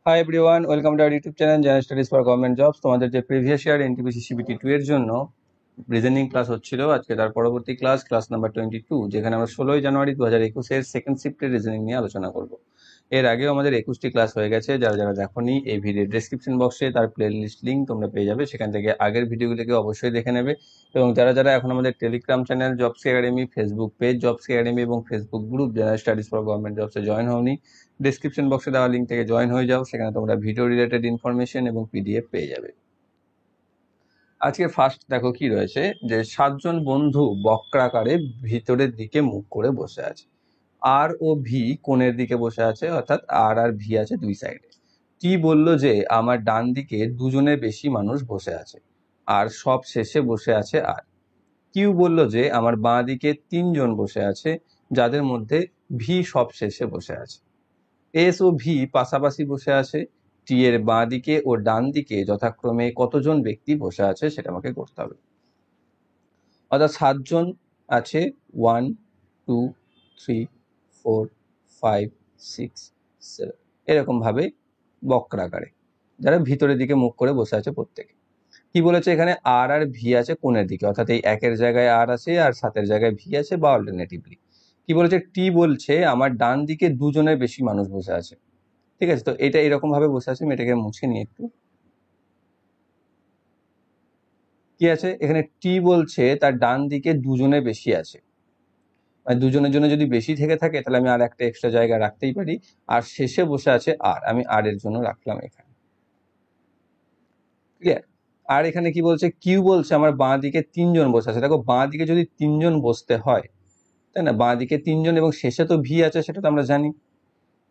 Hi everyone, welcome to our YouTube channel general studies for government jobs. তোমাদের যে previous year NTPC CBT 2 এর জন্য reasoning class হচ্ছিল, আজকে তার পরবর্তী ক্লাস নাম্বার 22, যেখানে আমরা 16 জানুয়ারি 2021 সেকেন্ড শিফটের রিজনিং নিয়ে আলোচনা করব। এর আগেও আমাদের 21টি ক্লাস হয়ে গেছে। যারা যারা দেখোনি, এই ভিডিও ডেসক্রিপশন বক্সে তার প্লে লিস্ট লিঙ্ক তোমরা পেয়ে যাবে, সেখান থেকে আগের ভিডিওগুলিকে অবশ্যই দেখে নেবে। এবং যারা যারা এখন আমাদের Telegram channel Jobs Academy, Facebook page Jobs Academy এবং Facebook group general studies for government জবসে জয়েন হওনি, ডেসক্রিপশন বক্সে দেওয়া লিঙ্ক থেকে জয়েন হয়ে যাও। সেখানে তোমরা ভিডিও রিলেটেড ইনফরমেশন এবং পিডিএফ পেয়ে যাবে। আজকে ফার্স্ট দেখো কি রয়েছে, যে 7জন বন্ধু বক্রাকারে ভিতরের দিকে মুখ করে বসে আছে। আর ও ভি কোণের দিকে বসে আছে, অর্থাৎ আর ভি আছে দুই সাইডে। টি বলল যে আমার ডান দিকে দুজনের বেশি মানুষ বসে আছে, আর সব শেষে বসে আছে আর। কিউ বলল যে আমার বাঁ দিকে 3জন বসে আছে, যাদের মধ্যে ভি সব শেষে বসে আছে। এস ও ভি পাশাপাশি বসে আছে। টি এর বাঁ দিকে ও ডান দিকে যথাক্রমে কতজন ব্যক্তি বসে আছে সেটা আমাকে করতে হবে। অর্থাৎ 7জন আছে, 1 2 3 4 5 6 7, এরকম ভাবে বক্রাকারে, যারা ভিতরের দিকে মুখ করে বসে আছে প্রত্যেকে। কি বলেছে এখানে, আর ভি আছে কোণের দিকে, অর্থাৎ এই 1-এর জায়গায় আর আছে আর 7-এর জায়গায় ভি আছে, বা অল্টারনেটিভলি। কি বলেছে, টি বলছে আমার ডান দিকে দুজনের বেশি মানুষ বসে আছে। ঠিক আছে, তো এটা এরকম ভাবে বসে আছে। আমি এটাকে মুছে নিই একটু। কি আছে এখানে, টি বলছে তার ডান দিকে দুজনে বেশি আছে, মানে দুজনের জন্য যদি বেশি থেকে থাকে তাহলে আমি আর একটা এক্সট্রা জায়গা রাখতেই পারি। আর শেষে বসে আছে আর, আমি আর এর জন্য রাখলাম এখানে। ক্লিয়ার? আর এখানে কি বলছে, কিউ বলছে আমার বাঁ দিকে 3জন বসে আছে। দেখো, বাঁ দিকে যদি 3জন বসতে হয়, তাই না, বাঁ দিকে 3জন এবং শেষে তো ভি আছে, সেটা তো আমরা জানি।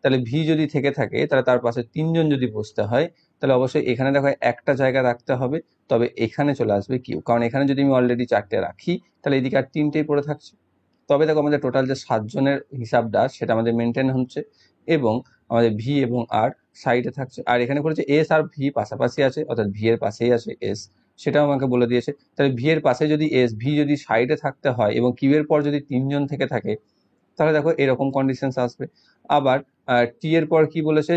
তাহলে ভি যদি থেকে থাকে, তাহলে তার পাশে 3জন যদি বসতে হয়, তাহলে অবশ্যই এখানে দেখো একটা জায়গা রাখতে হবে। তবে এখানে চলে আসবে কিউ, কারণ এখানে যদি আমি অলরেডি 4টে রাখি, তাহলে এদিকে আর 3টেই পড়ে থাকছে। তবে দেখো আমাদের টোটাল যে 7জনের হিসাবটা, সেটা আমাদের মেনটেন হচ্ছে, এবং আমাদের ভি এবং আর সাইডে থাকছে। আর এখানে করেছে এস আর ভি পাশাপাশি আছে, অর্থাৎ ভি এর পাশেই আছে এস, সেটাও আমাকে বলে দিয়েছে। তাহলে ভি এর পাশে যদি এস, ভি যদি সাইডে থাকতে হয় এবং কিউ এর পর যদি 3জন থেকে থাকে, তাহলে দেখো এরকম কন্ডিশনস আসবে। আবার টি এর পর কি বলেছে,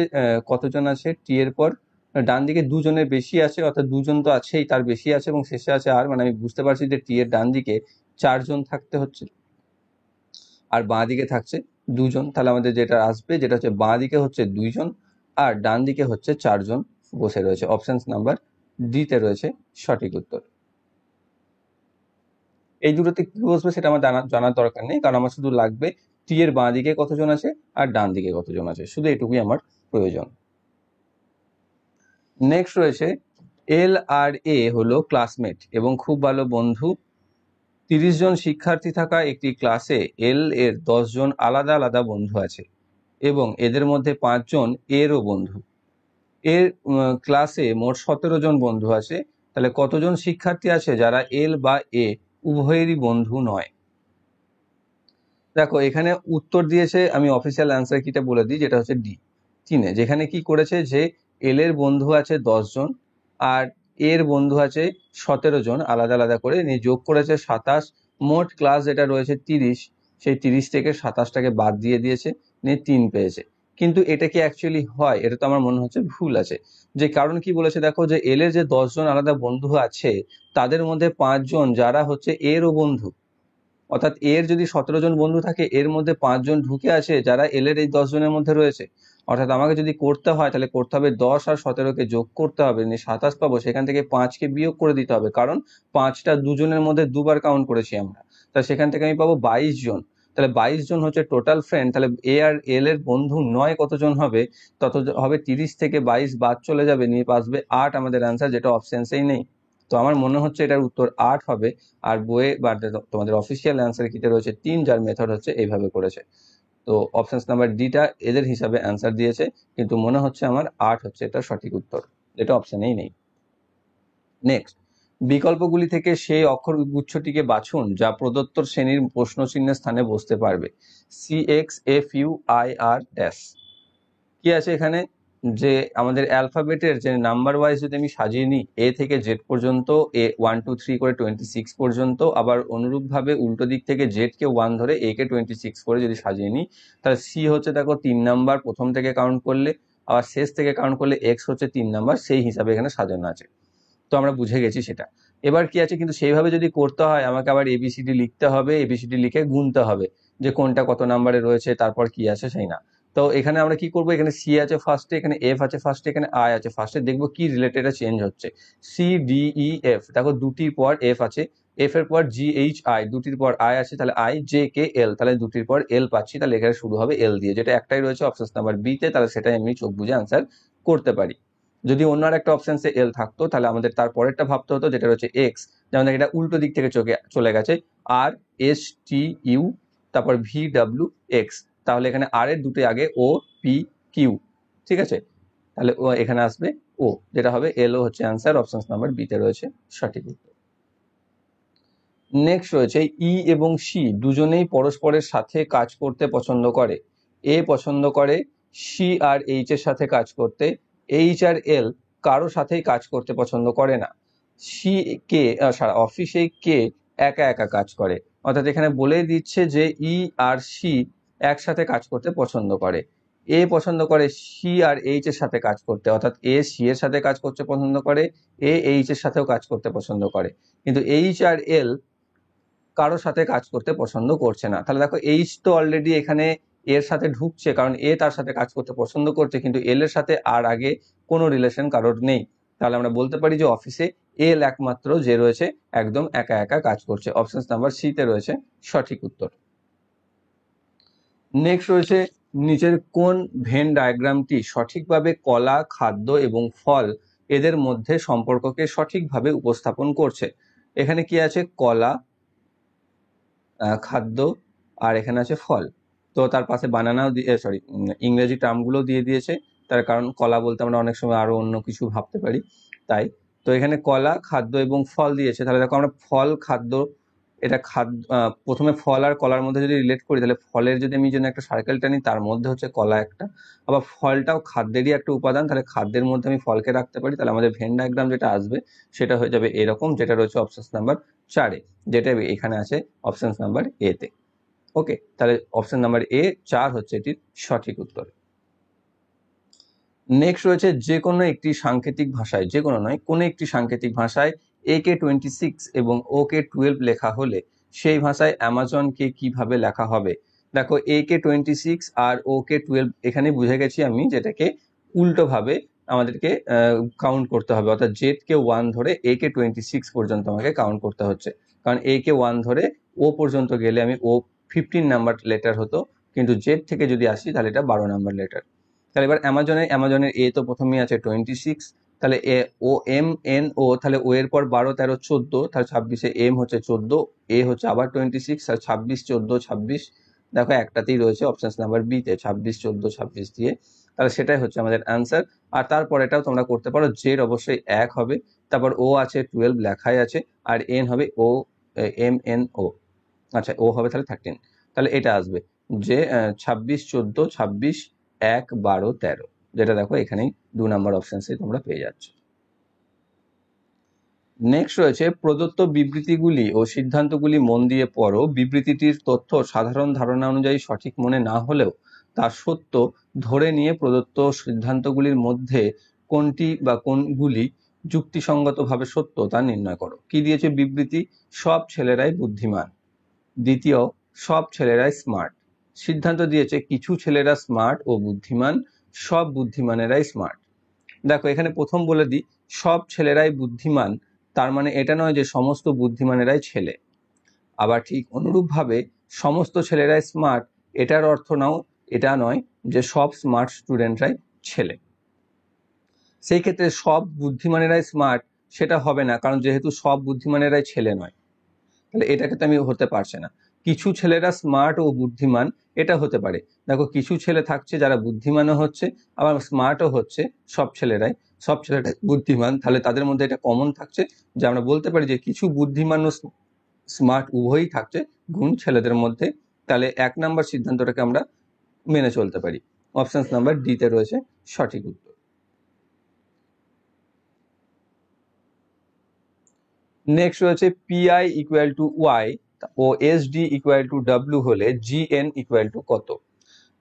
কতজন আছে, টি এর পর ডান দিকে দুজনের বেশি আছে, অর্থাৎ দুজন তো আছেই, তার বেশি আছে এবং শেষে আছে আর, মানে আমি বুঝতে পারছি যে টি এর ডান দিকে 4জন থাকতে হচ্ছে আর বাঁ দিকে থাকছে 2জন। তাহলে আমাদের যেটা আসবে, যেটা হচ্ছে বাঁ দিকে হচ্ছে 2জন আর ডান দিকে হচ্ছে 4জন বসে রয়েছে। অপশন নাম্বার ডি তে রয়েছে সঠিক উত্তর। এই দুটোতে কি বসবে সেটা আমার জানার দরকার নেই, কারণ আমার শুধু লাগবে টি এর বাঁ দিকে কতজন আছে আর ডান দিকে কতজন আছে, শুধু এটুকুই আমার প্রয়োজন। নেক্সট রয়েছে, এল আর এ হলো ক্লাসমেট এবং খুব ভালো বন্ধু। 30জন শিক্ষার্থী থাকা একটি ক্লাসে এল এর 10জন আলাদা আলাদা বন্ধু আছে এবং এদের মধ্যে 5জন এরও বন্ধু। এর ক্লাসে মোট 17জন বন্ধু আছে। তাহলে কতজন শিক্ষার্থী আছে যারা এল বা এ উভয়েরই বন্ধু নয়? দেখো এখানে উত্তর দিয়েছে, আমি অফিসিয়াল অ্যান্সার কিটা বলে দিই, যেটা হচ্ছে ডি 3-এ, যেখানে কি করেছে যে এল এর বন্ধু আছে 10জন আর এর বন্ধু আছে 17জন আলাদা আলাদা করে, নিয়ে যোগ করেছে 27। মোট ক্লাস যেটা রয়েছে 30, সেই 30 থেকে 27টাকে বাদ দিয়ে দিয়েছে, নিয়ে 3 পেয়েছে। কিন্তু এটা কি অ্যাকচুয়ালি হয়? এটা তো আমার মনে হচ্ছে ভুল আছে। যে কারণ কি বলেছে দেখো, যে এল এর যে 10জন আলাদা বন্ধু আছে, তাদের মধ্যে 5জন যারা হচ্ছে এরও বন্ধু, অর্থাৎ এর যদি 17জন বন্ধু থাকে, এর মধ্যে 5জন ঢুকে আছে যারা এল এর এই 10জনের মধ্যে রয়েছে। অর্থাৎ আমাকে যদি করতে হয়, তাহলে করতে হবে 10 আর 17কে যোগ করতে হবে, নিয়ে 27 পাবো, সেখান থেকে 5কে বিয়োগ করে দিতে হবে, কারণ 5টা দুজনের মধ্যে দুবার কাউন্ট করেছি আমরা। তাহলে সেখান থেকে আমি পাবো 22 জন। তাহলে 22 জন হচ্ছে টোটাল ফ্রেন্ড। তাহলে এ আর এল এর বন্ধু নয় কতজন হবে, তত হবে 30 থেকে 22 বাদ চলে যাবে, নিয়ে আসবে 8 আমাদের অ্যান্সার, যেটা অপশনসেই নেই। তো আমার মনে হচ্ছে এটার উত্তর 8 হবে। আর বইয়ে বা তোমাদের অফিসিয়াল অ্যান্সার কিতে রয়েছে 3, যার মেথড হচ্ছে এইভাবে করেছে। তো অপশন নাম্বার ডিটা এদের হিসাবে অ্যান্সার দিয়েছে, কিন্তু মনে হচ্ছে আমার 8 হচ্ছে এটা সঠিক উত্তর, যেটা অপশনেই নেই। নেক্সট, বিকল্পগুলি থেকে সেই অক্ষর গুচ্ছটিকে বাছুন যা প্রদত্ত শ্রেণীর প্রশ্ন চিহ্নের স্থানে বসতে পারবে। CXFUIR dash. কি আছে এখানে, যে আমাদের অ্যালফাবেটের যে নাম্বার ওয়াইজ যদি আমি সাজিয়ে নিই, এ থেকে জেড পর্যন্ত, এ 1 2 3 করে 26 পর্যন্ত, আবার অনুরূপভাবে উল্টো দিক থেকে জেড কে 1 ধরে এ কে 26 করে যদি সাজিয়ে নিই, তাহলে সি হচ্ছে দেখো 3 নাম্বার প্রথম থেকে কাউন্ট করলে, আবার শেষ থেকে কাউন্ট করলে এক্স হচ্ছে 3 নাম্বার, সেই হিসাবে এখানে সাজানো আছে। তো আমরা বুঝে গেছি সেটা। এবার কি আছে, কিন্তু সেইভাবে যদি করতে হয় আমাকে আবার এবিসিডি লিখতে হবে, এবিসিডি লিখে গুনতে হবে যে কোনটা কত নাম্বারে রয়েছে, তারপর কি আছে সেই না। তো এখানে আমরা কি করব, এখানে সি আছে ফার্স্টে, এখানে এফ আছে ফার্স্টে, এখানে আই আছে ফার্স্টে, দেখবো কি রিলেটেড চেঞ্জ হচ্ছে। সি ডি ই এফ, দেখো দুটির পর এফ আছে, এফ এর পর জি এইচ আই, দুটির পর আই আছে, তাহলে আই জে কে এল, তাহলে দুটির পর এল পাচ্ছি, তাহলে এখানে শুরু হবে এল দিয়ে, যেটা একটাই রয়েছে অপশন নাম্বার বি তে, তাহলে সেটাই আমি চোখ বুঝে আনসার করতে পারি। যদি অন্য আর একটা অপশনসে এল থাকতো তাহলে আমাদের তার পরেরটা ভাবতে হতো, যেটা হচ্ছে এক্স, যেমন এটা উল্টো দিক থেকে চলে গেছে, আর এস টি ইউ তারপর ভি ডাব্লিউ এক্স, তাহলে এখানে আর এর দুটো আগে ও পি কিউ, ঠিক আছে, তাহলে ও এখানে আসবে ও, যেটা হবে এল ও হচ্ছে অ্যান্সার, অপশন নাম্বার বি তে রয়েছে সঠিক উত্তর। নেক্সট রয়েছে ই এবং সি দুজনেই পরস্পরের সাথে কাজ করতে পছন্দ করে। এ পছন্দ করে সি আর এইচ এর সাথে কাজ করতে, এইচ আর এল কারো সাথেই কাজ করতে পছন্দ করে না। সি কে অফিসে কে একা একা কাজ করে, অর্থাৎ এখানে বলে দিচ্ছে যে ই আর সি একসাথে কাজ করতে পছন্দ করে। এ পছন্দ করে সি আর এইচ এর সাথে কাজ করতে, অর্থাৎ এ সি এর সাথে কাজ করতে পছন্দ করে, এ এইচ এর সাথেও কাজ করতে পছন্দ করে, কিন্তু এইচ আর এল কারো সাথে কাজ করতে পছন্দ করছে না। তাহলে দেখো এইচ তো অলরেডি এখানে এর সাথে ঢুকছে, কারণ এ তার সাথে কাজ করতে পছন্দ করছে, কিন্তু এল এর সাথে আর আগে কোনো রিলেশন কারোর নেই। তাহলে আমরা বলতে পারি যে অফিসে এল একমাত্র যে রয়েছে একদম একা একা কাজ করছে, অপশন নাম্বার সি তে রয়েছে সঠিক উত্তর। নেক্সট রয়েছে নিচের কোন ভেন ডায়াগ্রামটি সঠিকভাবে কলা, খাদ্য এবং ফল এদের মধ্যে সম্পর্ককে সঠিকভাবে উপস্থাপন করছে। এখানে কি আছে, কলা, খাদ্য, আর এখানে আছে ফল। তো তার পাশে বানানাও দিয়ে, সরি, ইংরেজি টার্মগুলো দিয়ে দিয়েছে, তার কারণ কলা বলতে আমরা অনেক সময় আরো অন্য কিছু ভাবতে পারি, তাই। তো এখানে কলা, খাদ্য এবং ফল দিয়েছে, তাহলে দেখো আমরা ফল, খাদ্য, এটা খাদ্য, প্রথমে ফল আর কলার মধ্যে যদি রিলেট করি, তাহলে ফলের যদি আমি জন্য একটা সার্কেল টানি, তার মধ্যে হচ্ছে কলা একটা, আবার ফলটাও খাদ্যেরই একটা উপাদান, তাহলে খাদ্যের মধ্যে আমি ফলকে রাখতে পারি, তাহলে আমাদের ভেন ডায়াগ্রাম যেটা আসবে সেটা হয়ে যাবে এরকম, যেটা রয়েছে অপশন নাম্বার 4-এ, যেটা এখানে আছে অপশন নাম্বার এ তে। ওকে, তাহলে অপশন নাম্বার এ 4 হচ্ছে এটির সঠিক উত্তর। নেক্সট রয়েছে যে কোনো একটি সাংকেতিক ভাষায়, যে কোনো নয়, কোনো একটি সাংকেতিক ভাষায় AK 26 এবং OK 12 লেখা হলে সেই ভাষায় অ্যামাজনকে কিভাবে লেখা হবে। দেখো AK 26 আর OK 12 এখানে বুঝে গেছি আমি, যেটাকে উল্টো ভাবে আমাদেরকে কাউন্ট করতে হবে, অর্থাৎ জেড কে 1 ধরে AK 26 পর্যন্ত আমাকে কাউন্ট করতে হচ্ছে, কারণ A কে 1 ধরে ও পর্যন্ত গেলে আমি ও 15 নাম্বার লেটার হতো, কিন্তু জেড থেকে যদি আসি তাহলে এটা 12 নাম্বার লেটার। তাহলে এবার অ্যামাজনের এ তো প্রথমেই আছে 26, তাহলে এ ও এম এন ও, তাহলে ও এর পর 12, 13, 14, তাহলে 26-এ এম হচ্ছে 14, এ হচ্ছে আবার 26, আর 26, 14, 26, দেখো একটাতেই রয়েছে অপশন নাম্বার বি তে 26, 14, 26 দিয়ে, তাহলে সেটাই হচ্ছে আমাদের অ্যান্সার। আর তারপর এটাও তোমরা করতে পারো, জেড অবশ্যই 1 হবে, তারপর ও আছে 12 লেখাই আছে, আর এন হবে ও এম এন ও, আচ্ছা ও হবে তাহলে 13, তাহলে এটা আসবে যে 26, 14, 26, 1, 12, 13, যেটা দেখো এখানেই 2 নাম্বার অপশনসে তোমরা পেয়ে যাচ্ছ। নেক্সট রয়েছে প্রদত্ত বিবৃতিগুলি ও সিদ্ধান্তগুলি মন দিয়ে পড়ো, বিবৃতিটির তথ্য সাধারণ ধারণা অনুযায়ী সঠিক মনে না হলেও তার সত্য ধরে নিয়ে প্রদত্ত সিদ্ধান্তগুলির মধ্যে কোনটি বা কোনগুলি যুক্তিসঙ্গতভাবে সত্য তা নির্ণয় করো। কি দিয়েছে বিবৃতি, সব ছেলেরাই বুদ্ধিমান। দ্বিতীয়, সব ছেলেরাই স্মার্ট। সিদ্ধান্ত দিয়েছে কিছু ছেলেরা স্মার্ট ও বুদ্ধিমান, সব বুদ্ধিমানেরাই স্মার্ট। দেখো এখানে প্রথম বলে দিই, সব ছেলেরাই বুদ্ধিমান, তার মানে এটা নয় যে সমস্ত বুদ্ধিমানেরাই ছেলে। আবার ঠিক অনুরূপভাবে সমস্ত ছেলেরাই স্মার্ট, এটার অর্থ নাও এটা নয় যে সব স্মার্ট স্টুডেন্টরাই ছেলে। সেই ক্ষেত্রে সব বুদ্ধিমানেরাই স্মার্ট সেটা হবে না, কারণ যেহেতু সব বুদ্ধিমানেরাই ছেলে নয়, তাহলে এটাকে তো আমি হতে পারছে না। কিছু ছেলেরা স্মার্ট ও বুদ্ধিমান এটা হতে পারে, দেখো কিছু ছেলে থাকছে যারা বুদ্ধিমানও হচ্ছে আবার স্মার্টও হচ্ছে, সব ছেলেরাই বুদ্ধিমান, তাহলে তাদের মধ্যে এটা কমন থাকছে, যে আমরা বলতে পারি যে কিছু বুদ্ধিমান ও স্মার্ট উভয়ই থাকছে গুণ ছেলেদের মধ্যে, তাহলে 1 নাম্বার সিদ্ধান্তটাকে আমরা মেনে চলতে পারি, অপশন নাম্বার ডি তে রয়েছে সঠিক উত্তর। নেক্সট রয়েছে পিআই ইকুয়াল টু ওয়াই ও এসডি ইকুয়াল টু ডাব্লিউ হলে জিএন ইকুয়াল টু কত।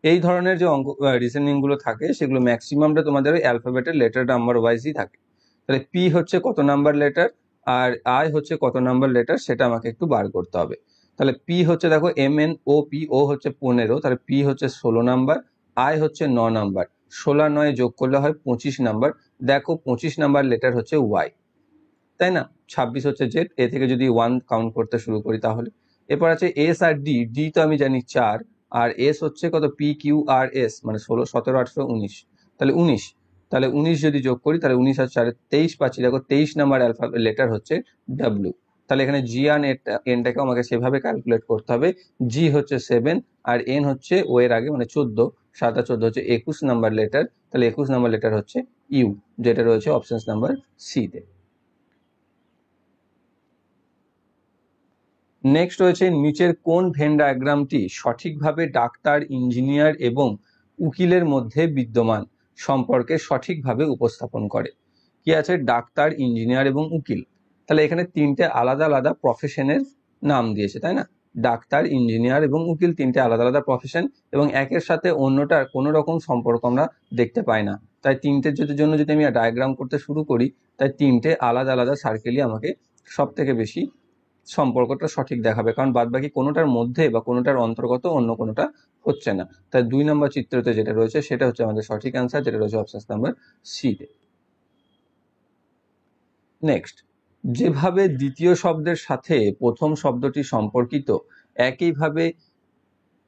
এই ধরনের যে অঙ্ক রিজনিং গুলো থাকে সেগুলো ম্যাক্সিমামটা তোমাদের ওই অ্যালফাবেটের লেটার নাম্বার ওয়াইজই থাকে। তাহলে পি হচ্ছে কত নাম্বার লেটার আর আই হচ্ছে কত নাম্বার লেটার সেটা আমাকে একটু বার করতে হবে। তাহলে পি হচ্ছে দেখো MNOP, ও হচ্ছে 15, তাহলে পি হচ্ছে 16 নাম্বার, আই হচ্ছে 9 নাম্বার, 16 9 যোগ করলে হয় 25 নাম্বার। দেখো 25 নাম্বার লেটার হচ্ছে ওয়াই, তাই না? 26 হচ্ছে জেড, এ থেকে যদি 1 কাউন্ট করতে শুরু করি তাহলে। এরপর আছে এস আর ডি, ডি তো আমি জানি 4, আর এস হচ্ছে কত PQRS, মানে 16 17 18 19, তাহলে 19। তাহলে 19 যদি যোগ করি তাহলে 19 আর 4 23 পাচ্ছি। দেখো 23 নাম্বার অ্যালফাবেট লেটার হচ্ছে ডাব্লিউ। তাহলে এখানে জি আর এনটাকে আমাকে সেভাবে ক্যালকুলেট করতে হবে। জি হচ্ছে 7 আর এন হচ্ছে ও এর আগে, মানে 14, 7 আর 14 হচ্ছে 21 নাম্বার লেটার। তাহলে 21 নাম্বার লেটার হচ্ছে ইউ, যেটা রয়েছে অপশন নাম্বার সি তে। নেক্সট রয়েছে নিচের কোন ভেন ডায়াগ্রামটি সঠিকভাবে ডাক্তার, ইঞ্জিনিয়ার এবং উকিলের মধ্যে বিদ্যমান সম্পর্কে সঠিকভাবে উপস্থাপন করে। কি আছে? ডাক্তার, ইঞ্জিনিয়ার এবং উকিল। তাহলে এখানে তিনটে আলাদা আলাদা প্রফেশনের নাম দিয়েছে, তাই না? ডাক্তার, ইঞ্জিনিয়ার এবং উকিল তিনটে আলাদা আলাদা প্রফেশন, এবং একের সাথে অন্যটার কোনো রকম সম্পর্ক আমরা দেখতে পাই না। তাই তিনটের জন্য যদি আমি ডায়াগ্রাম করতে শুরু করি, তাই তিনটে আলাদা আলাদা সার্কেলই আমাকে সব থেকে বেশি সম্পর্কটা সঠিক দেখাবে, কারণ বাদবাকি কোনোটার মধ্যে বা কোনোটার অন্তর্গত অন্য কোনোটা হচ্ছে না। তাই 2 নম্বর চিত্রতে যেটা রয়েছে সেটা হচ্ছে আমাদের সঠিক অ্যান্সার, যেটা রয়েছে অপশন নাম্বার সি তে। নেক্সট, যেভাবে দ্বিতীয় শব্দের সাথে প্রথম শব্দটি সম্পর্কিত, একইভাবে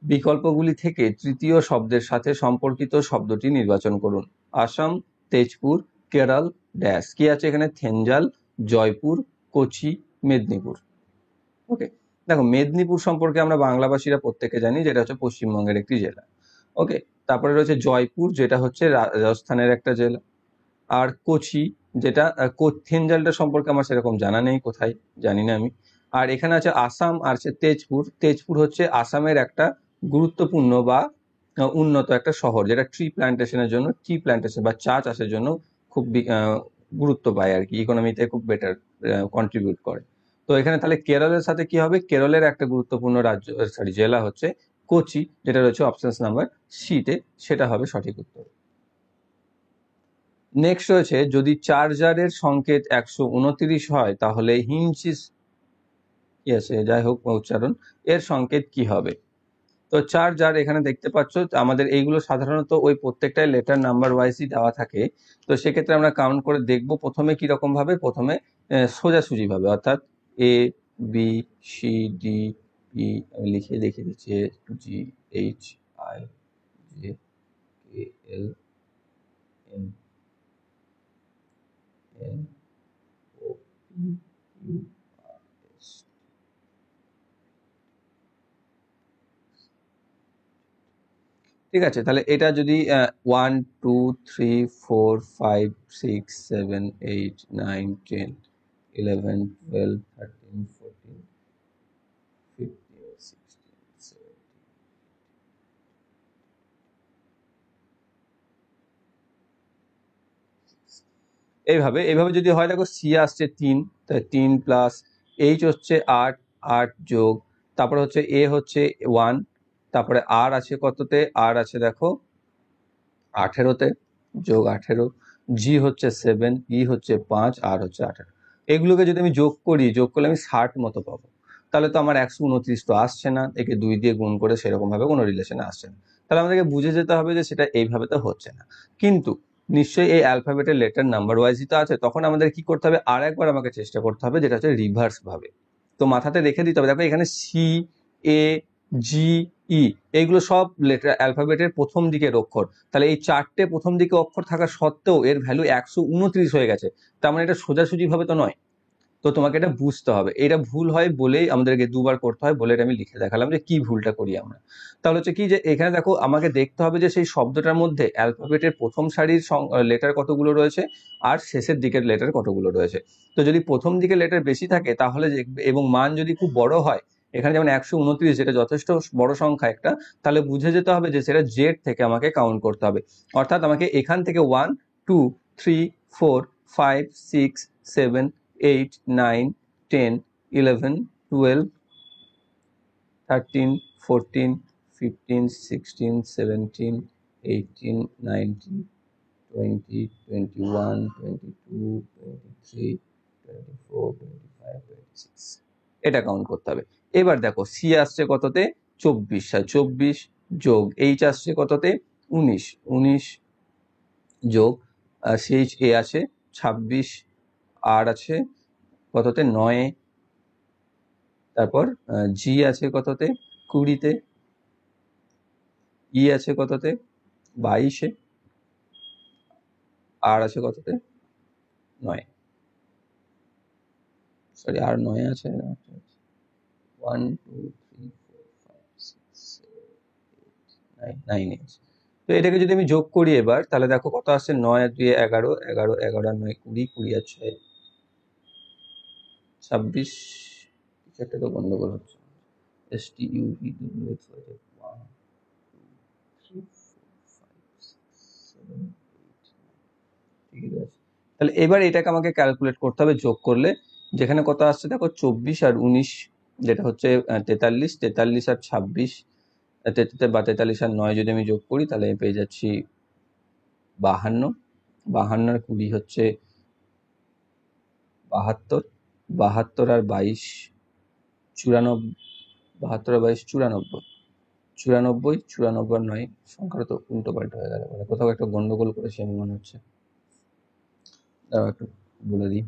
বিকল্পগুলি থেকে তৃতীয় শব্দের সাথে সম্পর্কিত শব্দটি নির্বাচন করুন। আসাম, তেজপুর, কেরল, ড্যাশ। কি আছে এখানে? থেঞ্জাল, জয়পুর, কোচি, মেদিনীপুর। ওকে, দেখো মেদিনীপুর সম্পর্কে আমরা বাংলাভাষীরা প্রত্যেকে জানি, যেটা হচ্ছে পশ্চিমবঙ্গের একটি জেলা। ওকে, তারপরে রয়েছে জয়পুর, যেটা হচ্ছে রাজস্থানের একটা জেলা। আর কোচি, যেটা থেঞ্জালটা সম্পর্কে আমার সেরকম জানা নেই, কোথায় জানি না আমি। আর এখানে আছে আসাম, আর আছে তেজপুর। তেজপুর হচ্ছে আসামের একটা গুরুত্বপূর্ণ বা উন্নত একটা শহর, যেটা ট্রি প্ল্যান্টেশনের জন্য, ট্রি প্ল্যান্টেশন বা চা চাষের জন্য খুব গুরুত্ব পায় আর কি, ইকোনমিতে খুব বেটার কন্ট্রিবিউট করে। তো এখানে তাহলে কেরলের সাথে কি হবে? কেরলের একটা গুরুত্বপূর্ণ জেলা হচ্ছে কোচি, যেটা রয়েছে অপশন নাম্বার সি তে, সেটা হবে সঠিক উত্তর। নেক্সট রয়েছে, যদি চার্জারের সংকেত 129 হয় তাহলে হিঞ্চিস, কি আছে যাই হোক উচ্চারণ, এর সংকেত কি হবে? তো চার্জার এখানে দেখতে পাচ্ছ, আমাদের এইগুলো সাধারণত ওই প্রত্যেকটাই লেটার নাম্বার ওয়াইজই দেওয়া থাকে। তো সেক্ষেত্রে আমরা কাউন্ট করে দেখব প্রথমে কিরকম ভাবে। প্রথমে সোজাসুজি ভাবে, অর্থাৎ A B C D E, আমি লিখে দেখিয়ে দিচ্ছি, A G H I J K L M N O P U R S. ঠিক আছে, তাহলে এটা যদি 1 2 3 4 5 6 7 8 9 10 11 12 13 14 15 16 17, এইভাবে এইভাবে যদি হয়, দেখো সি আসছে 3, তাহলে 3 প্লাস এইচ হচ্ছে 8, 8 যোগ, তারপরে হচ্ছে এ হচ্ছে 1, তারপরে আর আছে কততে? আর আছে দেখো 18তে, যোগ 18, জি হচ্ছে 7, ই হচ্ছে 5, আর হচ্ছে 18। এগুলোকে যদি আমি যোগ করি, যোগ করলে আমি 60 মতো পাবো। তাহলে তো আমার 129 তো আসছে না, একে 2 দিয়ে গুণ করে সেরকম ভাবে কোনো রিলেশনে আসছে না। তাহলে আমাদেরকে বুঝে যেতে হবে যে সেটা এইভাবে তো হচ্ছে না। কিন্তু নিশ্চয়ই এই অ্যালফাবেটের লেটার নাম্বার ওয়াইজই তো আছে, তখন আমাদের কি করতে হবে? আর একবার আমাকে চেষ্টা করতে হবে, যেটা হচ্ছে রিভার্স ভাবে। তো মাথাতে রেখে দিতে হবে, দেখো এখানে সি, এ, জি, ই, এইগুলো সব লেটার অ্যালফাবেটের প্রথম দিকের অক্ষর। তাহলে এই চারটে প্রথম দিকে অক্ষর থাকা সত্ত্বেও এর ভ্যালু 129 হয়ে গেছে। তার মানে এটা সোজাসুজি ভাবে তো নয়। তো তোমাকে এটা বুঝতে হবে, এটা ভুল হয় বলেই আমাদেরকে দুবার করতে হয়, বলে এটা আমি লিখে দেখালাম যে কি ভুলটা করি আমরা। তাহলে হচ্ছে কি, যে এখানে দেখো আমাকে দেখতে হবে যে সেই শব্দটার মধ্যে অ্যালফাবেটের প্রথম সারির লেটার কতগুলো রয়েছে আর শেষের দিকের লেটার কতগুলো রয়েছে। তো যদি প্রথম দিকের লেটার বেশি থাকে তাহলে এবং মান যদি খুব বড় হয়, এখানে যেমন 129, যেটা যথেষ্ট বড় সংখ্যা একটা, তাহলে বুঝে যেতে হবে যে সেটা জেড থেকে আমাকে কাউন্ট করতে হবে। অর্থাৎ আমাকে এখান থেকে 1 2 3 4 5 6 7 8 9 10 11 12 13 14 15, 16, 17, 18, 19, 20, 21, 22, 23, 24, 25, 26 এটা কাউন্ট করতে হবে। এবার দেখো সি আসছে কততে 24, আর 24 যোগ এইচ আসছে কততে 19, 19 যোগ সিএইচ এ আছে 26, আর আছে কততে 9, তারপর জি আছে কততে 20-তে, ই আছে কততে 22-এ, আর আছে কততে 9, সরি আর 9 আছে 1 2 3 4 5 6 7 8 9 আছে। তো এটাকে যদি আমি যোগ করি এবার, তাহলে দেখো কত আসছে 9 আর 2 11, 11, 11 আর 9 20, 20 আর 6 26, কিছু একটা তো গন্ডগোল হচ্ছে। STUVWXYZ 1 2 3 4 5 6 7 8 ঠিক আছে। তাহলে এবার এটাকে আমাকে ক্যালকুলেট করতে হবে যোগ করলে, যেখানে কত আসছে দেখো 24 আর 19 যেটা হচ্ছে 43, 43 আর 26 বা 43 আর 9 যদি আমি যোগ করি তাহলে আমি পেয়ে যাচ্ছি 52, 52 আর 20 হচ্ছে 72, 72 আর 22 94, 72 আর 22 94, 94, 94 আর 9 সংখ্যাটা তো উল্টো পাল্টা হয়ে গেল, মানে কোথাও একটা গন্ডগোল করেছি আমি মনে হচ্ছে, দাঁড়াও একটু বলে দিই।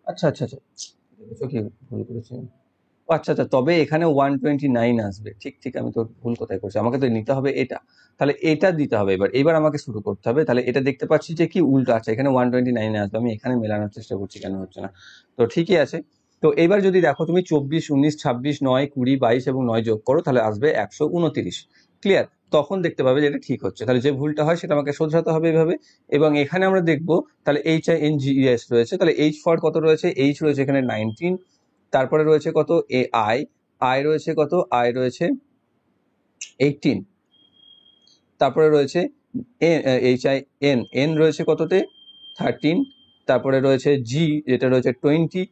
আচ্ছা আচ্ছা আচ্ছা, দেখেছো কি ভুল করেছি? ও আচ্ছা আচ্ছা, তবে এখানে 129 আসবে। ঠিক ঠিক, আমি তো ভুল কোথায় করছি, আমাকে তো নিতে হবে এটা, তাহলে এটা দিতে হবে। এবার এবার আমাকে শুরু করতে হবে। তাহলে এটা দেখতে পাচ্ছি যে কি উল্টো আছে, এখানে 129 আসবে, আমি এখানে মেলানোর চেষ্টা করছি, কেন হচ্ছে না? তো ঠিকই আছে। তো এবার যদি দেখো তুমি 24, 19, 26, 9, 20, 22 এবং 9 যোগ করো, তাহলে আসবে 129। ক্লিয়ার? তখন দেখতে পাবে যে এটা ঠিক হচ্ছে। তাহলে যে ভুলটা হয় সেটা আমাকে শোধরাতে হবে এভাবে। এবং এখানে আমরা দেখবো তাহলে HINGES রয়েছে, তাহলে H ফর কত রয়েছে? H রয়েছে এখানে 19, তারপরে রয়েছে কত আই, আই রয়েছে কত? আই রয়েছে 18, তারপরে রয়েছে HIN, এন রয়েছে কততে? 13, তারপরে রয়েছে জি যেটা রয়েছে 20,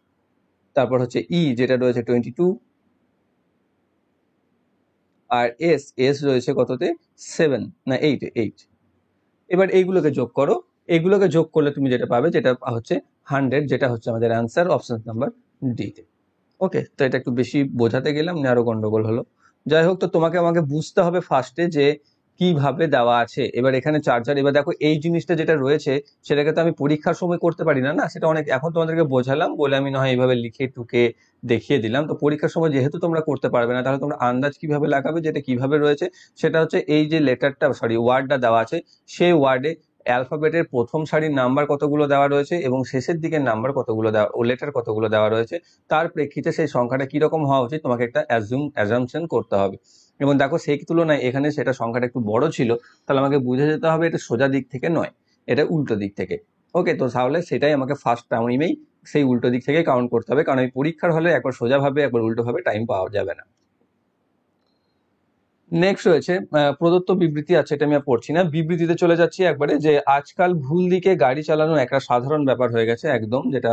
তারপর হচ্ছে ই যেটা রয়েছে 22, আর এস, এস রয়েছে কততে? 7 না 8। এবার এইগুলোকে যোগ করো, এইগুলোকে যোগ করলে তুমি যেটা পাবে যেটা হচ্ছে 100, যেটা হচ্ছে আমাদের অ্যান্সার অপশন নাম্বার ডি তে। ওকে, তো এটা একটু বেশি বোঝাতে গেলাম না, আরো গন্ডগোল হলো। যাই হোক, তো তোমাকে আমাকে বুঝতে হবে ফার্স্টে যে কিভাবে দেওয়া আছে। এবার এখানে চার্জার, এবার দেখো এই জিনিসটা যেটা রয়েছে সেটাকে তো আমি পরীক্ষার সময় করতে পারি না, না সেটা অনেক, এখন তোমাদেরকে বোঝালাম বলে আমি না হয় এইভাবে লিখে টুকে দেখিয়ে দিলাম। তো পরীক্ষার সময় যেহেতু তোমরা করতে পারবে না, তাহলে তোমরা আন্দাজ কিভাবে লাগাবে যেটা কিভাবে রয়েছে? সেটা হচ্ছে এই যে লেটারটা, সরি ওয়ার্ডটা দেওয়া আছে, সেই ওয়ার্ডে অ্যালফাবেটের প্রথম সারির নাম্বার কতগুলো দেওয়া রয়েছে এবং শেষের দিকের নাম্বার কতগুলো দেওয়া, ও লেটার কতগুলো দেওয়া রয়েছে, তার প্রেক্ষিতে সেই সংখ্যাটা কিরকম হওয়া উচিত তোমাকে একটা অ্যাজাম্পশন করতে হবে। এবং দেখো সেই তুলনায় এখানে সেটা সংখ্যাটা একটু বড় ছিল, তাহলে আমাকে বুঝে যেতে হবে এটা সোজা দিক থেকে নয়, এটা উল্টো দিক থেকে। ওকে, তো তাহলে সেটাই আমাকে ফার্স্ট টাইমেই সেই উল্টো দিক থেকে কাউন্ট করতে হবে, কারণ এই পরীক্ষার হলে একবার সোজাভাবে একবার উল্টোভাবে টাইম পাওয়া যাবে না। নেক্সট রয়েছে প্রদত্ত বিবৃতি আছে, এটা আমি আর পড়ছি না, বিবৃতিতে চলে যাচ্ছি একবারে। যে আজকাল ভুল দিকে গাড়ি চালানো একটা সাধারণ ব্যাপার হয়ে গেছে, একদম যেটা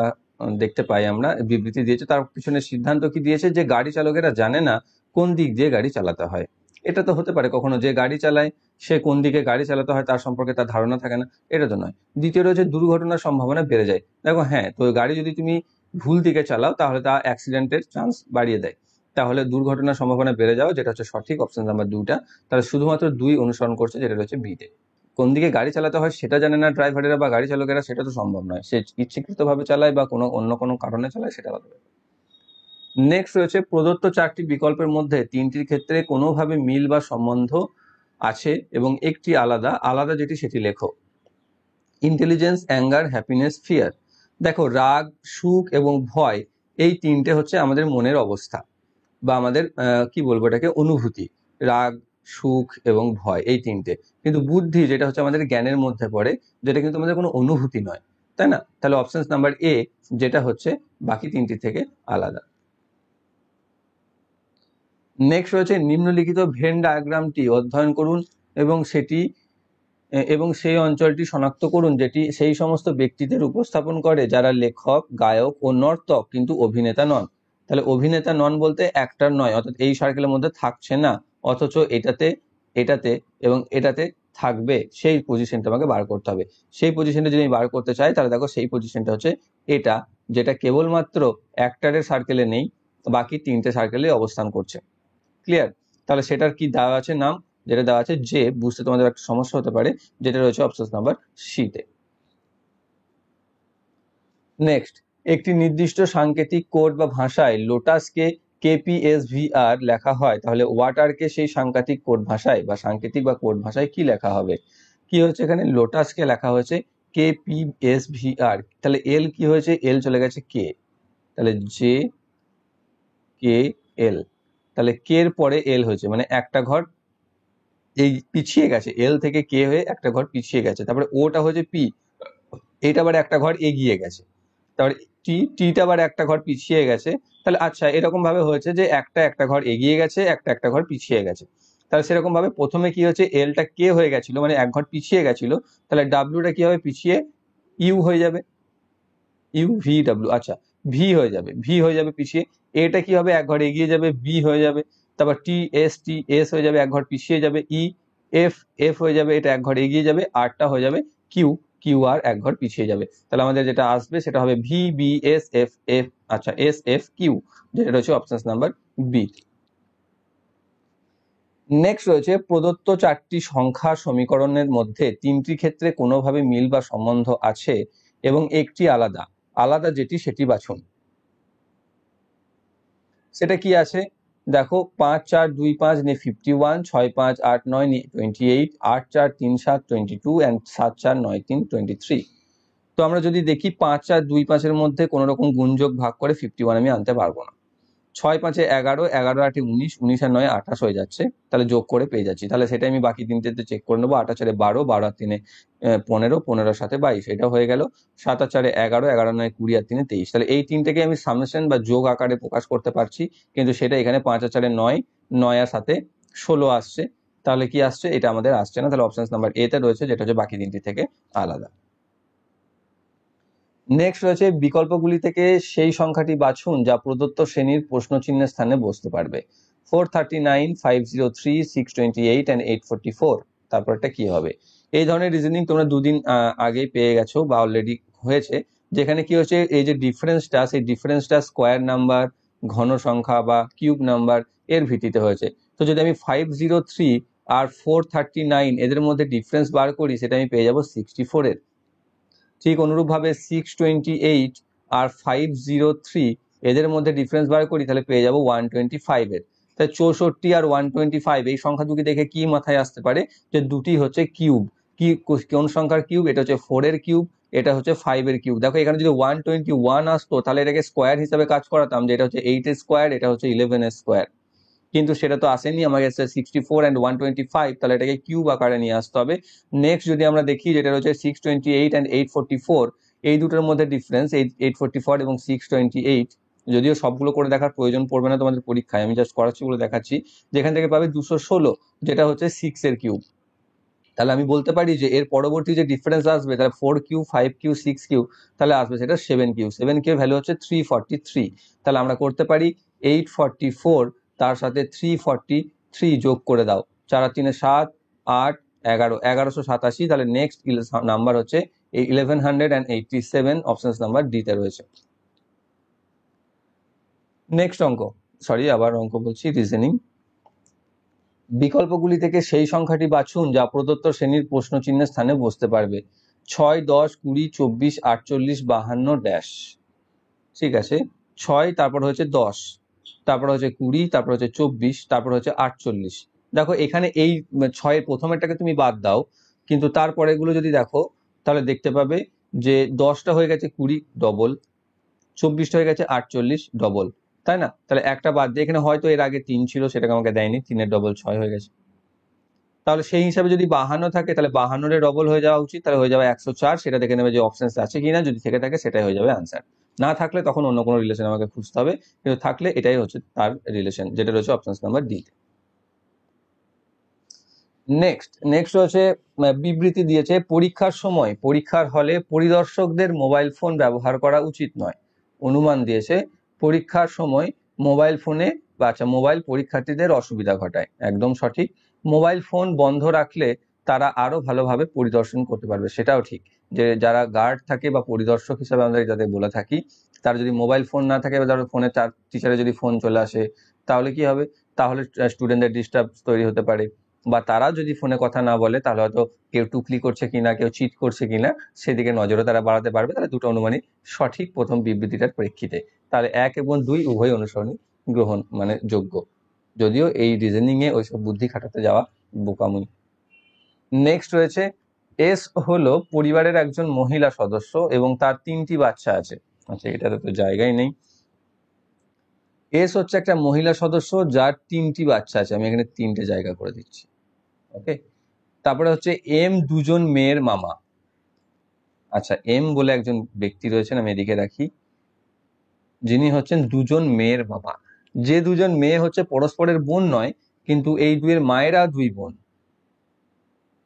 দেখতে পাই আমরা। বিবৃতি দিয়েছে, তার পিছনে সিদ্ধান্ত কি দিয়েছে? যে গাড়ি চালকেরা জানে না কোন দিক দিয়ে গাড়ি চালাতে হয়। এটা তো হতে পারে কখনো যে গাড়ি চালায় সে কোন দিকে গাড়ি চালাতে হয় তার সম্পর্কে তার ধারণা থাকে না, এটা তো নয়। দ্বিতীয় রয়েছে দুর্ঘটনার সম্ভাবনা বেড়ে যায়। দেখো হ্যাঁ, তো গাড়ি যদি তুমি ভুল দিকে চালাও তাহলে তা অ্যাক্সিডেন্টের চান্স বাড়িয়ে দেয়, তাহলে দুর্ঘটনার সম্ভাবনা বেড়ে যাওয়া, যেটা হচ্ছে সঠিক অপশন নাম্বার 2টা। তাহলে শুধুমাত্র 2 অনুসরণ করছে, যেটা রয়েছে বিতে। কোন দিকে গাড়ি চালাতে হয় সেটা জানে না ড্রাইভারেরা বা গাড়ি চালকেরা, সেটা তো সম্ভব নয়, সে ইচ্ছাকৃতভাবে চালায় বা কোনো অন্য কোনো কারণে চালায়, সেটা আলাদা ব্যাপার। নেক্সট রয়েছে প্রদত্ত 4টি বিকল্পের মধ্যে 3টির ক্ষেত্রে কোনোভাবে মিল বা সম্বন্ধ আছে এবং একটি আলাদা, আলাদা যেটি সেটি লেখো। Intelligence, anger, happiness, fear. দেখো রাগ, সুখ এবং ভয়, এই 3টে হচ্ছে আমাদের মনের অবস্থা বা আমাদের কি বলবো এটাকে, অনুভূতি। রাগ, সুখ এবং ভয়, এই 3টে। কিন্তু বুদ্ধি যেটা হচ্ছে আমাদের জ্ঞানের মধ্যে পড়ে, যেটা কিন্তু আমাদের কোনো অনুভূতি নয়, তাই না? তাহলে অপশন নাম্বার এ, যেটা হচ্ছে বাকি 3টি থেকে আলাদা। নেক্সট রয়েছে নিম্নলিখিত ভেন ডায়াগ্রামটি অধ্যয়ন করুন এবং সেটি এবং সেই অঞ্চলটি শনাক্ত করুন যেটি সেই সমস্ত ব্যক্তিদের উপস্থাপন করে যারা লেখক, গায়ক ও নর্তক কিন্তু অভিনেতা নন। তাহলে অভিনেতা নন বলতে অ্যাক্টর নয়, অর্থাৎ এই সার্কেলের মধ্যে থাকছে না, অথচ এটাতে এটাতে এবং এটাতে থাকবে, সেই পজিশনটা আমাকে বার করতে হবে। সেই পজিশনটা যদি আমি বার করতে চাই তাহলে দেখো সেই পজিশনটা হচ্ছে এটা, যেটা কেবলমাত্র অ্যাক্টরের সার্কেলে নেই, বাকি তিনটে সার্কেলে অবস্থান করছে। ক্লিয়ার? তাহলে সেটার কি দেওয়া আছে নাম, যেটা দেওয়া আছে যে, বুঝতে তোমাদের একটা সমস্যা হতে পারে, যেটা রয়েছে অপশন নাম্বার সিতে। নেক্সট, একটি নির্দিষ্ট সাংকেতিক কোড বা ভাষায় লোটাসকে KPSVR লেখা হয়, তাহলে ওয়াটারকে সেই সাংকেতিক কোড ভাষায় বা সাংকেতিক বা কোড ভাষায় কি লেখা হবে? কি হচ্ছে এখানে, লোটাসকে লেখা হয়েছে KPSVR, তাহলে এল কি হয়েছে, এল চলে গেছে কে, তাহলে JKL, তাহলে কে এর পরে এল হয়েছে, মানে একটা ঘর এই পিছিয়ে গেছে, এল থেকে কে হয়ে একটা ঘর পিছিয়ে গেছে। তারপরে ওটা হচ্ছে পি, এটা আবার একটা ঘর এগিয়ে গেছে। তারপরে টিটা আবার একটা ঘর পিছিয়ে গেছে। তাহলে আচ্ছা, এরকম ভাবে হয়েছে যে একটা ঘর এগিয়ে গেছে, একটা ঘর পিছিয়ে গেছে। তাহলে সেরকম ভাবে প্রথমে কি হচ্ছে, এলটা কে হয়ে গেছিল, মানে এক ঘর পিছিয়ে গেছিল, তাহলে ডাব্লিউটা কি হবে, পিছিয়ে ইউ হয়ে যাবে, UVW, আচ্ছা ভি হয়ে যাবে, ভি হয়ে যাবে পিছিয়ে। এটা কি হবে, এক ঘর এগিয়ে যাবে, বি হয়ে যাবে। তারপর টি এস হয়ে যাবে, এক ঘর পিছিয়ে যাবে, এফ হয়ে যাবে, এটা এক ঘর এগিয়ে যাবে, আরটা হয়ে যাবে কিউ আর এক ঘর পিছিয়ে যাবে। তাহলে আমাদের যেটা আসবে সেটা হবে VBSFF, আচ্ছা SFQ, যেটা রয়েছে অপশন নাম্বার বি। নেক্সট রয়েছে, প্রদত্ত চারটি সংখ্যা সমীকরণের মধ্যে তিনটি ক্ষেত্রে কোনোভাবে মিল বা সম্বন্ধ আছে এবং একটি আলাদা, আলাদা যেটি সেটি বাছুন। সেটা কি আছে দেখো, 5 4 2 5 নিয়ে 51, 6 5 8 9 নিয়ে 28, 8 4 3 7 22 and 7 4 9 3 23। তো আমরা যদি দেখি 5 4 2 5 এর মধ্যে কোনো রকম গুণযোগ ভাগ করে 51 আমি আনতে পারবো না। 6 5 11, 11 8 19, 19 আর 9 28 হয়ে যাচ্ছে, তাহলে যোগ করে পেয়ে যাচ্ছি। তাহলে সেটা আমি বাকি তিনটেতে চেক করে নেবো, 8 4 12, 12 আর 3 15, 15 এর সাথে 22, এটা হয়ে গেল। 7 আর 4 11, 11 9 20 আর 3 23। তাহলে এই তিনটেকে আমি সামেশন বা যোগ আকারে প্রকাশ করতে পারছি, কিন্তু সেটা এখানে 5 আর 4 9, 9 আর 7 16 আসছে। তাহলে কি আসছে, এটা আমাদের আসছে না, তাহলে অপশন নাম্বার এ তে রয়েছে, যেটা হচ্ছে বাকি তিনটি থেকে আলাদা। নেক্সট রয়েছে, বিকল্পগুলি থেকে সেই সংখ্যাটি বাছুন যা প্রদত্ত শ্রেণীর প্রশ্নচিহ্নের স্থানে বসতে পারবে। 439, 503, 628 and 844, তারপরটা কি হবে? এই ধরনের রিজনিং তোমরা দুদিন আগে পেয়ে গেছো বা অলরেডি হয়েছে, যেখানে কি হচ্ছে, এই যে ডিফারেন্সটা, সেই ডিফারেন্সটা স্কোয়ার নাম্বার, ঘন সংখ্যা বা কিউব নাম্বার এর ভিত্তিতে হয়েছে। তো যদি আমি 503 আর 439 এদের মধ্যে ডিফারেন্স বার করি, সেটা আমি পেয়ে যাবো 64 এর। ঠিক অনুরূপভাবে 628 আর 503 এদের মধ্যে ডিফারেন্স বার করি, তাহলে পেয়ে যাবো 125 এর। তাই 64 আর 125 এই সংখ্যা দুটি দেখে কি মাথায় আসতে পারে, যে দুটি হচ্ছে কিউব। কি কোন সংখ্যার কিউব? এটা হচ্ছে 4 এর কিউব, এটা হচ্ছে 5 এর কিউব। দেখো এখানে যদি 121 আসতো, তাহলে এটাকে স্কোয়ার হিসাবে কাজ করাতাম, যে এটা হচ্ছে 8 এর স্কোয়ার, এটা হচ্ছে 11 এর স্কোয়ার। কিন্তু সেটা তো আসেনি, আমাকে 64 and 125, তাহলে এটাকে কিউব আকারে নিয়ে আসতে হবে। নেক্সট যদি আমরা দেখি, যেটা রয়েছে 628 and 844, এই দুটোর মধ্যে ডিফারেন্স 844 এবং 628, যদিও সবগুলো করে দেখার প্রয়োজন পড়বে না তোমাদের পরীক্ষায়, আমি জাস্ট করাচ্ছি বলে দেখাচ্ছি। যেখান থেকে পাবে 216, যেটা হচ্ছে 6 এর কিউব। তাহলে আমি বলতে পারি যে এর পরবর্তী যে ডিফারেন্স আসবে, তাহলে 4Q, 5Q, 6Q, তাহলে আসবে সেটা 7Q। 7Q ভ্যালু হচ্ছে 343। তাহলে আমরা করতে পারি 844 তার সাথে 343 যোগ করে দাও, 4 আর 3 7, 8, 11, 1187। তাহলে নেক্সট নাম্বার হচ্ছে এই 1187, অপশন নাম্বার ডি তে রয়েছে। নেক্সট অঙ্ক, আবার অঙ্ক বলছি, রিজনিং। বিকল্পগুলি থেকে সেই সংখ্যাটি বাছুন যা প্রদত্ত শ্রেণীর প্রশ্নচিহ্নের স্থানে বসতে পারবে। 6, 10, 20, 24, 48, 52 ড্যাশ। ঠিক আছে, 6, তারপর হচ্ছে 10, তারপর হচ্ছে 20, তারপর হচ্ছে 24, তারপর হচ্ছে 48। দেখো এখানে এই 6 এর প্রথমেরটাকে তুমি বাদ দাও, কিন্তু তারপরে গুলো যদি দেখো, তাহলে দেখতে পাবে যে 10টা হয়ে গেছে 20 ডবল, 24টা হয়ে গেছে 48 ডবল, তাই না? তাহলে একটা বাদ দিয়ে, এখানে হয়তো এর আগে 3 ছিল, সেটাকে আমাকে দেয়নি, 3 ডবল 6 হয়ে গেছে। তাহলে সেই হিসাবে যদি 52 থাকে, তাহলে 52 ডবল হয়ে যাওয়া উচিত, তাহলে হয়ে যাবে 104। সেটা দেখে নেবে যে অপশন আছে কিনা, যদি থেকে থাকে সেটাই হয়ে যাবে আনসার। না থাকলে তখন অন্য কোনো রিলেশন আমাকে খুঁজতে হবে, কিন্তু থাকলে এটাই হচ্ছে তার রিলেশন, যেটা রয়েছে অপশন নাম্বার ডি। নেক্সট হচ্ছে বিবৃতি দিয়েছে, পরীক্ষার সময় পরীক্ষার হলে পরিদর্শকদের মোবাইল ফোন ব্যবহার করা উচিত নয়। অনুমান দিয়েছে, পরীক্ষার সময় মোবাইল ফোনে বা আচ্ছা মোবাইল পরীক্ষার্থীদের অসুবিধা ঘটায়, একদম সঠিক। মোবাইল ফোন বন্ধ রাখলে তারা আরো ভালোভাবে পরিদর্শন করতে পারবে, সেটাও ঠিক। যে যারা গার্ড থাকে বা পরিদর্শক হিসাবে আমরা যাদের বলে থাকি, তারা যদি মোবাইল ফোন না থাকে বা ধরো ফোনে তার টিচারে যদি ফোন চলে আসে, তাহলে কি হবে, তাহলে স্টুডেন্টদের ডিস্টার্ব তৈরি হতে পারে। বা তারা যদি ফোনে কথা না বলে, তাহলে হয়তো কেউ টুকলি করছে কিনা, কেউ চিট করছে কিনা, সেদিকে নজরও তারা বাড়াতে পারবে। তাহলে দুটো অনুমানই সঠিক প্রথম বিবৃতিটার প্রেক্ষিতে। তাহলে 1 এবং 2 উভয় অনুসরণী গ্রহণ মানে যোগ্য, যদিও এই রিজনিং এ ওইসব বুদ্ধি খাটাতে যাওয়া বোকামি। নেক্সট রয়েছে, এস হলো পরিবারের একজন মহিলা সদস্য এবং তার 3টি বাচ্চা আছে। আচ্ছা, এটাতে তো জায়গাই নেই। এস হচ্ছে একটা মহিলা সদস্য যার 3টি বাচ্চা আছে, আমি এখানে 3টে জায়গা করে দিচ্ছি। ওকে, তারপরে হচ্ছে এম দুজন মেয়ের মামা। আচ্ছা, এম বলে একজন ব্যক্তি রয়েছেন, আমি এদিকে রাখি, যিনি হচ্ছেন দুজন মেয়ের মামা। যে দুজন মেয়ে হচ্ছে পরস্পরের বোন নয়, কিন্তু এই দুয়ের মায়েরা 2 বোন।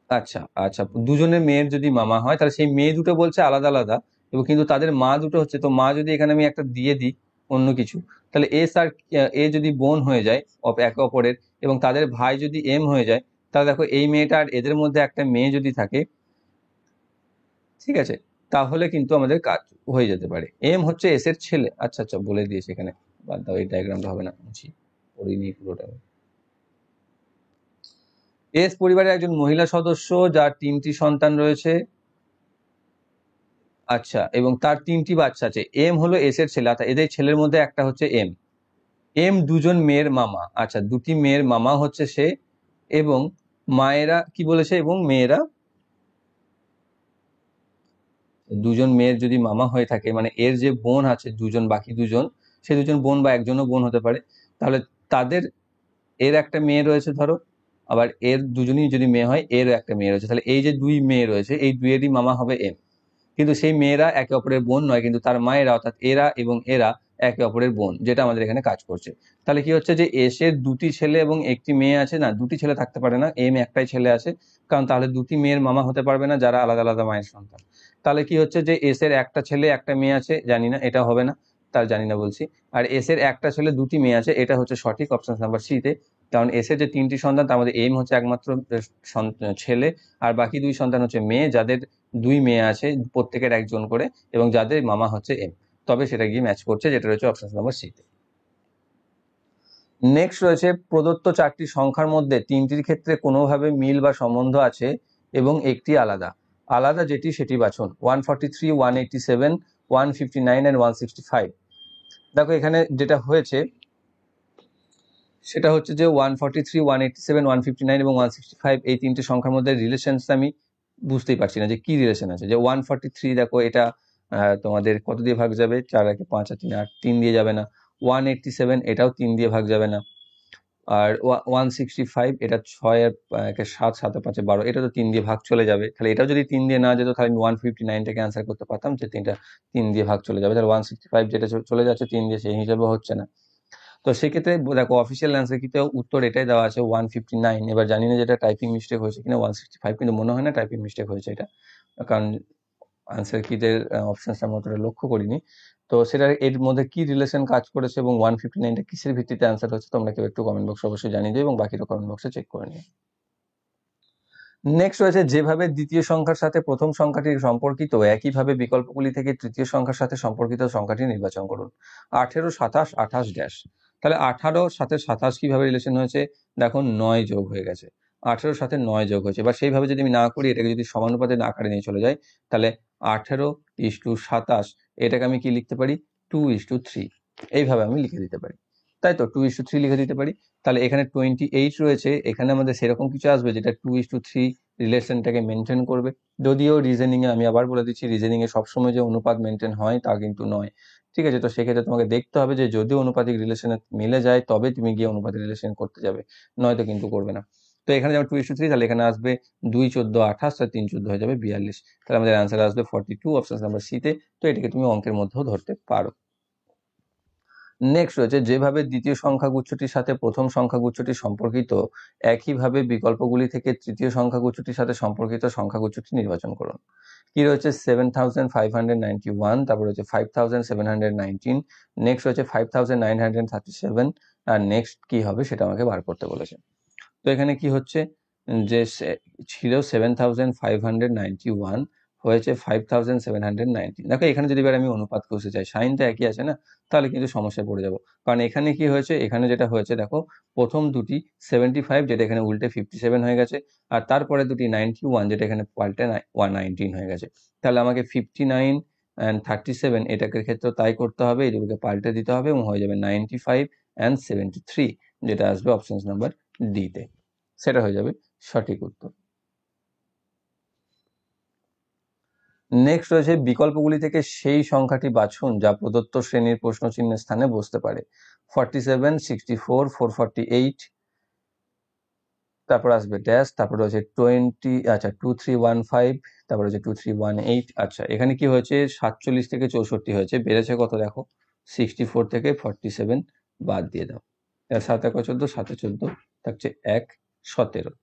আচ্ছা আচ্ছা, দুজনের মেয়ের যদি মামা হয়, তাহলে সেই মেয়ে দুটো বলছে আলাদা আলাদা, এবং কিন্তু তাদের মা দুটো হচ্ছে, তো মা যদি এখানে আমি একটা দিয়ে দিই অন্য কিছু, তাহলে এস আর এ যদি বোন হয়ে যায় একে অপরের, এবং তাদের ভাই যদি এম হয়ে যায়, তাহলে দেখো এই মেয়েটা আর এদের মধ্যে একটা মেয়ে যদি থাকে, ঠিক আছে, তাহলে কিন্তু আমাদের কাজ হয়ে যেতে পারে। এম হচ্ছে এস এর ছেলে। আচ্ছা আচ্ছা, বলে দিয়েছে এখানে, বাদ দাও, এই ডায়াগ্রামটা হবে না, পড়িনি পুরোটা। এস পরিবারের একজন মহিলা সদস্য যার 3টি সন্তান রয়েছে। আচ্ছা, এবং তার 3টি বাচ্চা আছে। এম হলো এস এর ছেলে, অর্থাৎ এদের ছেলের মধ্যে একটা হচ্ছে এম। এম দুজন মেয়ের মামা। আচ্ছা, 2টি মেয়ের মামা হচ্ছে সে, এবং মায়েরা কি বলেছে, এবং মেয়েরা, দুজন মেয়ের যদি মামা হয়ে থাকে, মানে এর যে বোন আছে দুজন, বাকি দুজন, সে দুজন বোন বা একজনও বোন হতে পারে, তাহলে তাদের, এর একটা মেয়ে রয়েছে ধরো, আবার এর দুজনই যদি মেয়ে হয়, এর একটা মেয়ে রয়েছে, তাহলে এই যে 2 মেয়ে রয়েছে, এই 2-এরই মামা হবে এম। কিন্তু সেই মেয়েরা একে অপরের বোন নয়, কিন্তু তার মায়েরা, অর্থাৎ এরা এবং এরা একে অপরের বোন, যেটা আমাদের এখানে কাজ করছে। তাহলে কি হচ্ছে যে এস এর 2টি ছেলে এবং একটি মেয়ে আছে, না 2টি ছেলে থাকতে পারে না, এম একটাই ছেলে আছে, কারণ তাহলে 2টি মেয়ের মামা হতে পারবে না যারা আলাদা আলাদা মায়ের সন্তান। তাহলে কি হচ্ছে যে এস এর একটা ছেলে একটা মেয়ে আছে, জানি না, এটা হবে না, তার জানি না বলছি। আর এস এর একটা ছেলে 2টি মেয়ে আছে, এটা হচ্ছে সঠিক, অপশন নাম্বার সি তে। কারণ এস এর যে 3টি সন্তান, তার মধ্যে এম হচ্ছে একমাত্র ছেলে, আর বাকি 2 সন্তান হচ্ছে মেয়ে, যাদের 2 মেয়ে আছে, প্রত্যেকের একজন করে, এবং যাদের মামা হচ্ছে এম। তবে সেটা গিয়ে ম্যাচ করছে, যেটা রয়েছে অপশন নাম্বার সি তে। নেক্সট রয়েছে, প্রদত্ত 4টি সংখ্যার মধ্যে 3টির ক্ষেত্রে কোনোভাবে মিল বা সম্বন্ধ আছে এবং একটি আলাদা। আলাদা যেটি সেটি বাছুন। 143, 187, 159 and 165। দেখো এখানে যেটা হয়েছে সেটা হচ্ছে যে 143, 187, 159 এবং 165, এই 3টে সংখ্যার মধ্যে রিলেশনস আমি বুঝতেই পারছি না যে কি রিলেশন আছে। যে 143, দেখো এটা তোমাদের কত দিয়ে ভাগ যাবে, 4 একে 5 আর 3 8, 3 দিয়ে যাবে না। 187, এটাও 3 দিয়ে ভাগ যাবে না। আর 165, এটা 6 এর একে 7, 7 এর 5 12, এটা তো 3 দিয়ে ভাগ চলে যাবে। তাহলে এটাও যদি 3 দিয়ে না যেত, তাহলে আমি 159টাকে আনসার করতে পারতাম যে 3 দিয়ে ভাগ চলে যাবে। তাহলে 165 যেটা চলে যাচ্ছে 3 দিয়ে, সেই হিসাবে হচ্ছে না। তো সেক্ষেত্রে দেখো অফিসিয়াল অ্যান্সার কিতে উত্তর এটাই দেওয়া আছে, 159। এবার জানি না যেটা টাইপিং মিস্টেক হয়েছে কিনা 165, কিন্তু মনে হয় না টাইপিং মিস্টেক হয়েছে এটা, কারণ আনসার কিদের অপশনসটা আমি অতটা লক্ষ্য করিনি। তো সেটা এর মধ্যে কি রিলেশন কাজ করেছে এবং 159টা কিসের ভিত্তিতে আনসার হচ্ছে, তোমরা কেউ একটু কমেন্ট বক্সে অবশ্যই জানিয়ে দিও, এবং বাকিটা কমেন্ট বক্সে চেক করে নিও। নেক্সট রয়েছে, যেভাবে দ্বিতীয় সংখ্যার সাথে প্রথম সংখ্যাটি সম্পর্কিত, একইভাবে বিকল্পগুলি থেকে তৃতীয় সংখ্যার সাথে সম্পর্কিত সংখ্যাটি নির্বাচন করুন। 18, 27, 28 ড্যাশ। তাহলে 18 সাথে 27 কিভাবে রিলেশন হয়েছে, দেখো 9 যোগ হয়ে গেছে, 18 সাথে 9 যোগ হয়েছে। এবার সেইভাবে যদি আমি না করি, এটাকে যদি সমানুপাতে আকারে নিয়ে চলে যাই, তাহলে 18:27, এটাকে আমি কি লিখতে পারি, 2:3, এইভাবে আমি লিখে দিতে পারি, তাই তো 2:3 লিখে দিতে পারি। তাহলে এখানে 28 রয়েছে, এখানে আমাদের সেরকম কিছু আসবে যেটা 2:3 রিলেশনটাকে মেনটেন করবে। যদিও রিজনিং এ, আমি আবার বলে দিচ্ছি, রিজনিং এ সবসময় যে অনুপাত মেনটেন হয় তা কিন্তু নয়, ঠিক আছে। তো সেক্ষেত্রে তোমাকে দেখতে হবে যে যদি অনুপাতিক রিলেশনে মিলে যায়, তবে তুমি গিয়ে অনুপাতিক রিলেশন করতে যাবে, নয়তো কিন্তু করবে না। তো এখানে যেমন 2:3, তাহলে এখানে আসবে 2, 14, 28, আর 3, 14 হয়ে যাবে 42। তাহলে আমাদের অ্যান্সার আসবে 42, অপশন নাম্বার সি তে। তো এটাকে তুমি অঙ্কের মধ্যেও ধরতে পারো। নেক্সট রয়েছে যেভাবে দ্বিতীয় সংখ্যাগুচ্ছটির সাথে প্রথম সংখ্যাগুচ্ছটি সম্পর্কিত, একইভাবে বিকল্পগুলি থেকে তৃতীয় সংখ্যাগুচ্ছটির সাথে সম্পর্কিত সংখ্যাগুচ্ছটি নির্বাচন করুন। কি রয়েছে 7591, তারপর রয়েছে 5719, নেক্সট রয়েছে 5937, আর নেক্সট কি হবে সেটা আমাকে বার করতে বলেছে। তো এখানে কি হচ্ছে যে ছিল 7591, হয়েছে 5719। দেখো এখানে যদি এবার আমি অনুপাত কষতে চাই, সাইনটা একই আছে না, তাহলে কিন্তু সমস্যায় পড়ে যাব। কারণ এখানে কি হয়েছে, এখানে যেটা হয়েছে দেখো, প্রথম দুটি 75 যেটা এখানে উল্টে 57 হয়ে গেছে, আর তারপরে দুটি 91 যেটা এখানে পাল্টে 119 হয়ে গেছে। তাহলে আমাকে 59 and 37 এটাকে ক্ষেত্রে তাই করতে হবে, এই দুটোকে পাল্টে দিতে হবে এবং হয়ে যাবে 95 and 73, যেটা আসবে অপশন নাম্বার ডি তে। সেটা হয়ে যাবে সঠিক উত্তর। নেক্সট রয়েছে বিকল্পগুলি থেকে সেই সংখ্যাটি বাছুন যা প্রদত্ত শ্রেণীর প্রশ্নচিহ্নের স্থানে বসতে পারে। 47, 64, 448, তারপর আসবে ড্যাশ, তারপর রয়েছে 20, আচ্ছা 2315, তারপর রয়েছে 2318। আচ্ছা এখানে কি হয়েছে, 47 থেকে 64 হয়েছে, বেড়েছে কত দেখো, 64 থেকে 47 বাদ দিয়ে দাও, 7 এক 14, 7 14 থাকছে 1 17,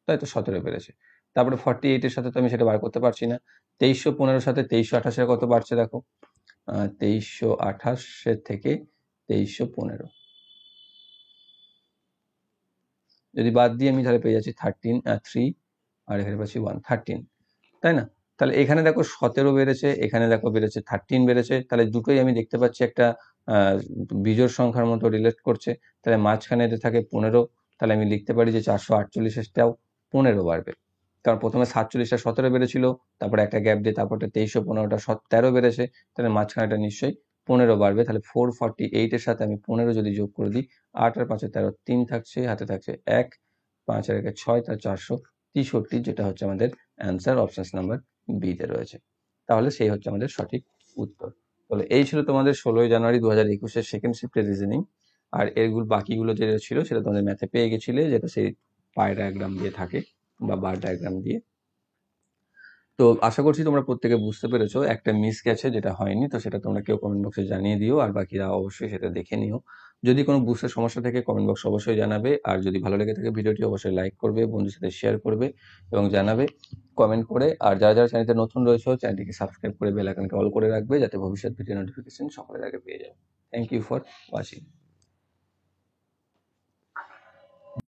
তাই তো 17 বেড়েছে। তারপরে 48 এর সাথে তো আমি সেটা বার করতে পারছি না। 2315 সাথে 2328 কত বাড়ছে দেখো, 2328 থেকে 2315, যদি বাদ দিয়ে আমি তাহলে পেয়ে যাচ্ছি 3, আর এখানে পাচ্ছি 13, তাই না? তাহলে এখানে দেখো 17 বেড়েছে, এখানে দেখো বেড়েছে 13 বেড়েছে, তাহলে দুটোই আমি দেখতে পাচ্ছি একটা বিজোড় সংখ্যার মতো রিলেট করছে। তাহলে মাঝখানে যে থাকে 15, তাহলে আমি লিখতে পারি যে 448টাও 15 বাড়বে, কারণ প্রথমে 47টা 17 বেড়েছিল, তারপরে একটা গ্যাপ দিয়ে তারপরটা 2315টা 13 বেড়েছে, তাহলে মাঝখানেটা নিশ্চয়ই 15 বাড়বে। তাহলে 448 এর সাথে আমি 15 যদি যোগ করে দিই, 8 আর 5 13, 3 থাকছে, হাতে থাকছে 1, 5 আর 1 6, তার 463, যেটা হচ্ছে আমাদের অ্যান্সার অপশন নাম্বার বি তে রয়েছে। তাহলে সেই হচ্ছে আমাদের সঠিক উত্তর। তাহলে এই ছিল তোমাদের 16ই জানুয়ারি 2021-এর সেকেন্ড শিফটের রিজনিং। আর এরগুলো বাকিগুলো যেটা ছিল সেটা তোমাদের ম্যাথে পেয়ে গেছিলে, যেটা সেই পাই ডায়াগ্রাম দিয়ে থাকে বা বার ডায়াগ্রাম দিয়ে। তো আশা করছি তোমরা প্রত্যেকে বুঝতে পেরেছো, একটা মিস গেছে যেটা হয়নি, তো সেটা তোমরা কেউ কমেন্ট বক্সে জানিয়ে দিও, আর বাকিরা অবশ্যই সেটা দেখে নিও। যদি কোনো বুঝতে সমস্যা থাকে কমেন্ট বক্সে অবশ্যই জানাবে, আর যদি ভালো লেগে থাকে ভিডিওটি অবশ্যই লাইক করবে, বন্ধুর সাথে শেয়ার করবে এবং জানাবে কমেন্ট করে। আর যারা যারা চ্যানেলতে নতুন রয়েছে চ্যানেলটিকে সাবস্ক্রাইব করে বেল আইকনকে অল করে রাখবে, যাতে ভবিষ্যৎ ভিডিও নোটিফিকেশন সকলের আগে পেয়ে যাবে। Thank you for watching.